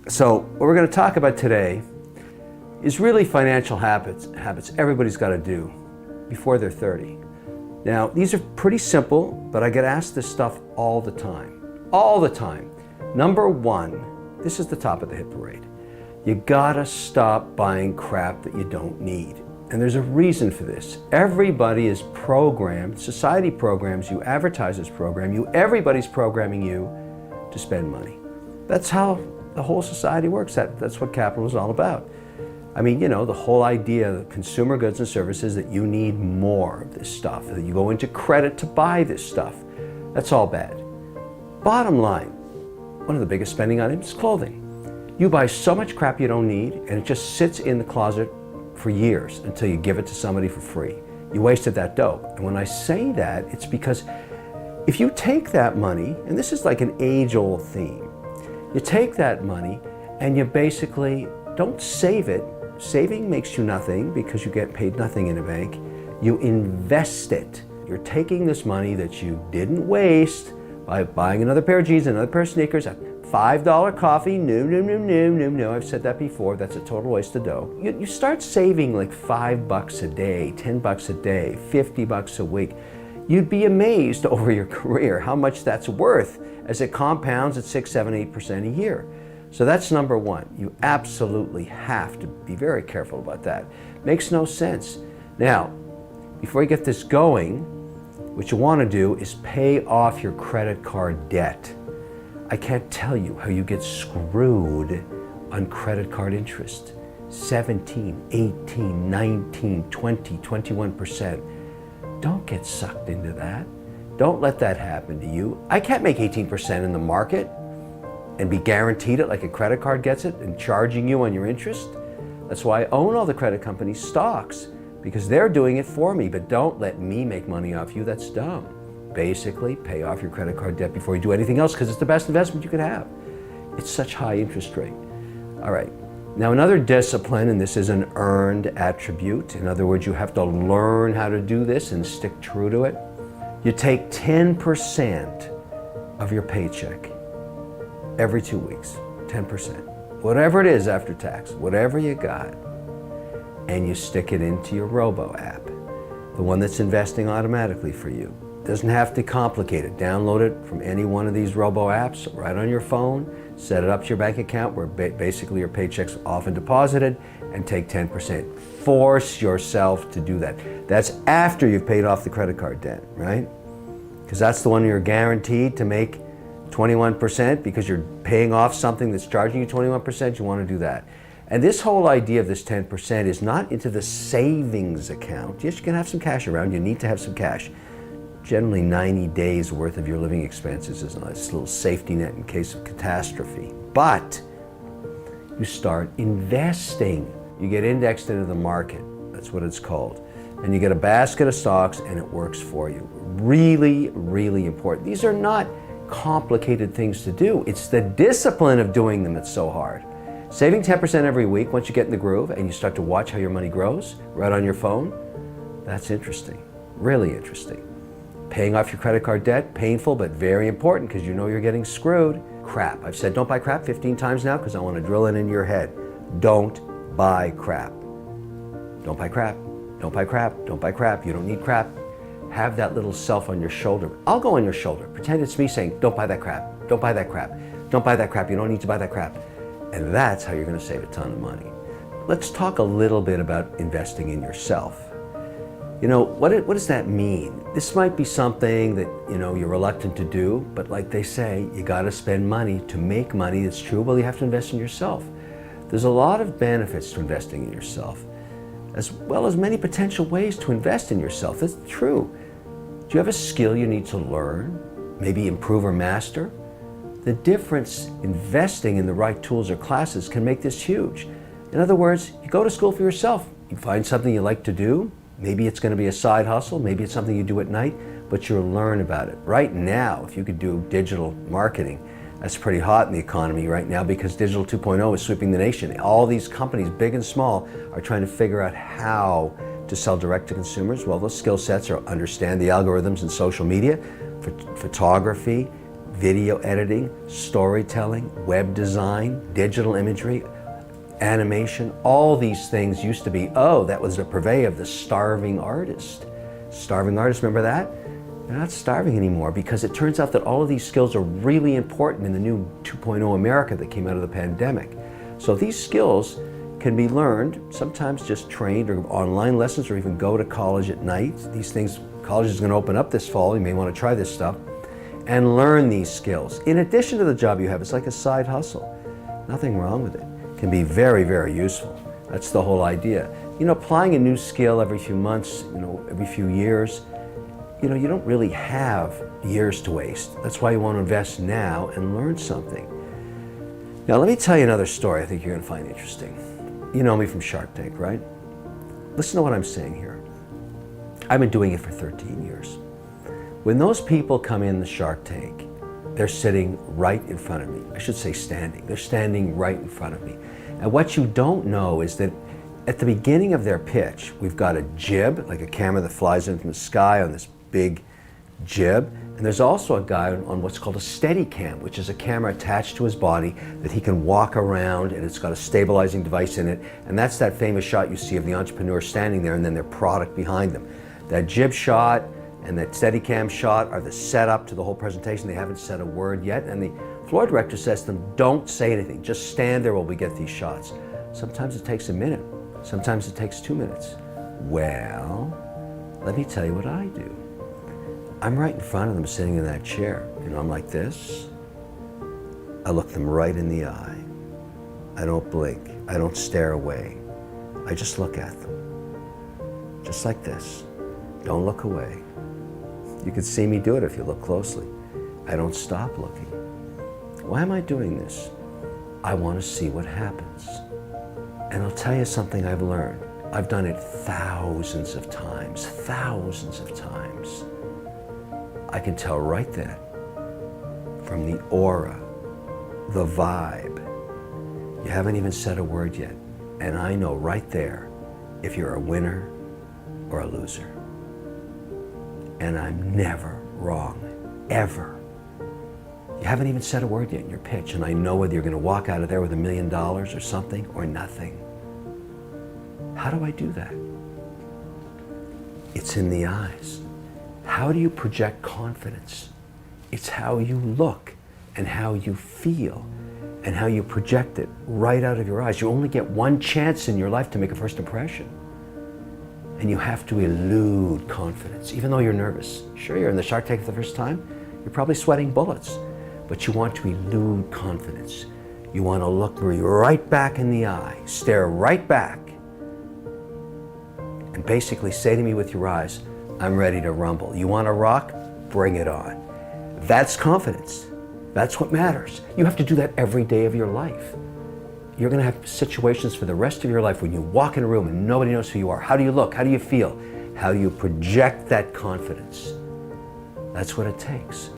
So what we're going to talk about today is really financial habits everybody's got to do before they're 30. Now, these are pretty simple, but I get asked this stuff all the time. All the time. Number one, this is the top of the hit parade. You gotta stop buying crap that you don't need. And there's a reason for this. Everybody is programmed, society programs you, advertisers program you, everybody's programming you to spend money. That's how the whole society works. That's what capital is all about. I mean, you know, the whole idea of consumer goods and services, that you need more of this stuff, that you go into credit to buy this stuff. That's all bad. Bottom line, one of the biggest spending items is clothing. You buy so much crap you don't need, and it just sits in the closet for years until you give it to somebody for free. You wasted that dough. And when I say that, it's because if you take that money, and this is like an age-old theme, you take that money and you basically don't save it. Saving makes you nothing because you get paid nothing in a bank. You invest it. You're taking this money that you didn't waste by buying another pair of jeans, another pair of sneakers, a $5 coffee. No. I've said that before. That's a total waste of dough. You start saving like $5 a day, $10 a day, $50 a week. You'd be amazed over your career how much that's worth as it compounds at 6, 7, 8% a year. So that's number one. You absolutely have to be very careful about that. Makes no sense. Now, before you get this going, what you want to do is pay off your credit card debt. I can't tell you how you get screwed on credit card interest. 17, 18, 19, 20, 21%. Don't get sucked into that. Don't let that happen to you. I can't make 18% in the market and be guaranteed it like a credit card gets it and charging you on your interest. That's why I own all the credit companies' stocks, because they're doing it for me. But don't let me make money off you. That's dumb. Basically, pay off your credit card debt before you do anything else, because it's the best investment you could have. It's such high interest rate. All right. Now, another discipline, and this is an earned attribute. In other words, you have to learn how to do this and stick true to it. You take 10% of your paycheck every 2 weeks, 10%. Whatever it is after tax, whatever you got, and you stick it into your Robo app, the one that's investing automatically for you. Doesn't have to complicate it. Download it from any one of these Robo apps right on your phone, set it up to your bank account where basically your paycheck's often deposited, and take 10%. Force yourself to do that. That's after you've paid off the credit card debt, right? Because that's the one you're guaranteed to make 21%, because you're paying off something that's charging you 21%, you want to do that. And this whole idea of this 10% is not into the savings account. Yes, you can have some cash around. You need to have some cash. Generally 90 days worth of your living expenses is a nice little safety net in case of catastrophe. But you start investing. You get indexed into the market. That's what it's called. And you get a basket of stocks and it works for you. Really, really important. These are not complicated things to do. It's the discipline of doing them that's so hard. Saving 10% every week, once you get in the groove and you start to watch how your money grows right on your phone, that's interesting, really interesting. Paying off your credit card debt, painful but very important, because you know you're getting screwed. Crap. I've said don't buy crap 15 times now because I want to drill it into your head. Don't buy crap. Don't buy crap. Don't buy crap. Don't buy crap. You don't need crap. Have that little self on your shoulder. I'll go on your shoulder. Pretend it's me saying, don't buy that crap. Don't buy that crap. Don't buy that crap. You don't need to buy that crap. And that's how you're going to save a ton of money. Let's talk a little bit about investing in yourself. You know, what does that mean? This might be something that, you know, you're reluctant to do, but like they say, you got to spend money to make money. It's true. Well, you have to invest in yourself. There's a lot of benefits to investing in yourself, as well as many potential ways to invest in yourself. That's true. Do you have a skill you need to learn, maybe improve or master? The difference investing in the right tools or classes can make this huge. In other words, you go to school for yourself. You find something you like to do. Maybe it's going to be a side hustle. Maybe it's something you do at night, but you'll learn about it. Right now, if you could do digital marketing, that's pretty hot in the economy right now, because Digital 2.0 is sweeping the nation. All these companies, big and small, are trying to figure out how to sell direct to consumers. Well, those skill sets are understand the algorithms in social media, photography, video editing, storytelling, web design, digital imagery, animation. All these things used to be, oh, that was the purvey of the starving artist. Starving artist, remember that? They're not starving anymore because it turns out that all of these skills are really important in the new 2.0 America that came out of the pandemic. So these skills can be learned, sometimes just trained or online lessons, or even go to college at night. These things, college is going to open up this fall. You may want to try this stuff and learn these skills. In addition to the job you have, it's like a side hustle. Nothing wrong with it. It can be very, very useful. That's the whole idea. You know, applying a new skill every few months, every few years, you don't really have years to waste. That's why you want to invest now and learn something. Now, let me tell you another story I think you're going to find interesting. You know me from Shark Tank, right? Listen to what I'm saying here. I've been doing it for 13 years. When those people come in the Shark Tank, they're sitting right in front of me. I should say standing. They're standing right in front of me. And what you don't know is that at the beginning of their pitch, we've got a jib, like a camera that flies in from the sky on this big jib. And there's also a guy on what's called a Steadicam, which is a camera attached to his body that he can walk around, and it's got a stabilizing device in it. And that's that famous shot you see of the entrepreneur standing there and then their product behind them. That jib shot and that Steadicam shot are the setup to the whole presentation. They haven't said a word yet. And the floor director says to them, don't say anything. Just stand there while we get these shots. Sometimes it takes a minute. Sometimes it takes 2 minutes. Well, let me tell you what I do. I'm right in front of them sitting in that chair. I'm like this. I look them right in the eye. I don't blink. I don't stare away. I just look at them. Just like this. Don't look away. You can see me do it if you look closely. I don't stop looking. Why am I doing this? I want to see what happens. And I'll tell you something I've learned. I've done it thousands of times. I can tell right then from the aura, the vibe. You haven't even said a word yet. And I know right there if you're a winner or a loser. And I'm never wrong, ever. You haven't even said a word yet in your pitch, and I know whether you're going to walk out of there with $1 million or something or nothing. How do I do that? It's in the eyes. How do you project confidence? It's how you look and how you feel and how you project it right out of your eyes. You only get one chance in your life to make a first impression. And you have to elude confidence, even though you're nervous. Sure, you're in the Shark Tank for the first time. You're probably sweating bullets. But you want to elude confidence. You want to look right back in the eye, stare right back, and basically say to me with your eyes, I'm ready to rumble. You want to rock? Bring it on. That's confidence. That's what matters. You have to do that every day of your life. You're going to have situations for the rest of your life when you walk in a room and nobody knows who you are. How do you look? How do you feel? How do you project that confidence? That's what it takes.